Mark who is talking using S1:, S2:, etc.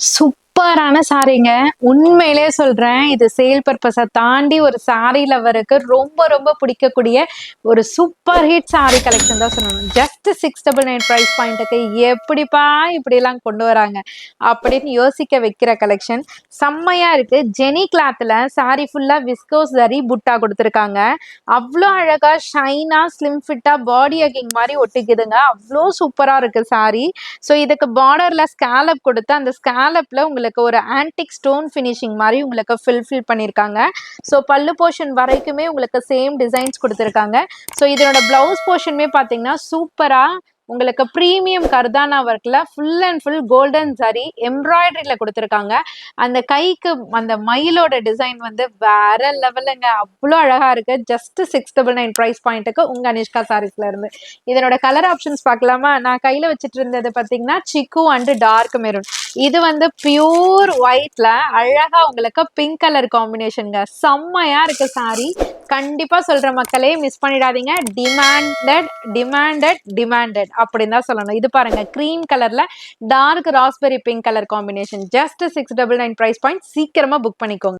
S1: சூப்பரான சாரீங்க. உண்மையிலேயே சொல்றேன். இது சேல் பர்ப்பஸ தாண்டி ஒரு சாரி லவ்வருக்கு ரொம்ப ரொம்ப பிடிக்கக்கூடிய ஒரு சூப்பர் ஹிட் சாரி கலெக்ஷன் தான் சொல்லணும். ஜஸ்ட் 699 பிரைஸ் பாயிண்ட்டுக்கு எப்படிப்பா இப்படிலாம் கொண்டு வராங்க அப்படின்னு யோசிக்க வைக்கிற கலெக்ஷன். செம்மையா இருக்கு. ஜெனி கிளாத்ல சாரி ஃபுல்லா விஸ்கோஸ் ஜரி புட்டா கொடுத்துருக்காங்க. அவ்வளோ அழகா ஷைனா ஸ்லிம் ஃபிட்டா பாடி ஹக்கிங் மாதிரி ஒட்டிக்குதுங்க. அவ்வளோ சூப்பரா இருக்கு சாரி. ஸோ இதுக்கு பார்டர்ல ஸ்கேலப் கொடுத்து அந்த ஸ்கேலப்ல உங்களுக்கு ஒரு ஆன்டிக் ஸ்டோன் ஃபினிஷிங் மாதிரி உங்களுக்கு ஃபில் பண்ணியிருக்காங்க. ஸோ பல்லு போர்ஷன் வரைக்குமே உங்களுக்கு சேம் டிசைன்ஸ் கொடுத்துருக்காங்க. ஸோ இதனோட பிளவுஸ் போர்ஷனுமே பார்த்தீங்கன்னா சூப்பரா உங்களுக்கு ப்ரீமியம் கர்தானா ஒர்க்ல full and full golden zari எம்ப்ராய்டரியில கொடுத்துருக்காங்க. அந்த கைக்கு அந்த மயிலோட டிசைன் வந்து வேற லெவலுங்க. அவ்வளோ அழகா இருக்கு. ஜஸ்ட் 699 பிரைஸ் பாயிண்ட்டுக்கு உங்க அனிஷ்கா சாரீஸ்ல இருந்து. இதனோட கலர் ஆப்ஷன்ஸ் பார்க்கலாமா? நான் கையில வச்சுட்டு இருந்தது பார்த்தீங்கன்னா சிக்கு அண்ட் டார்க் மெரூன். இது வந்து பியூர் ஒயிட்ல அழகா உங்களுக்கு பிங்க் கலர் காம்பினேஷனுங்க. செம்மையா இருக்கு சாரி. கண்டிப்பா சொல்ற மக்களே மிஸ் பண்ணிடாதீங்க. டிமாண்டட் டிமாண்டட் டிமாண்டட் அப்படின்னு தான் சொல்லணும். இது பாருங்க கிரீம் கலர்ல dark raspberry pink colour combination. Just 699 price point. சீக்கிரமா புக் பண்ணிக்கோங்க.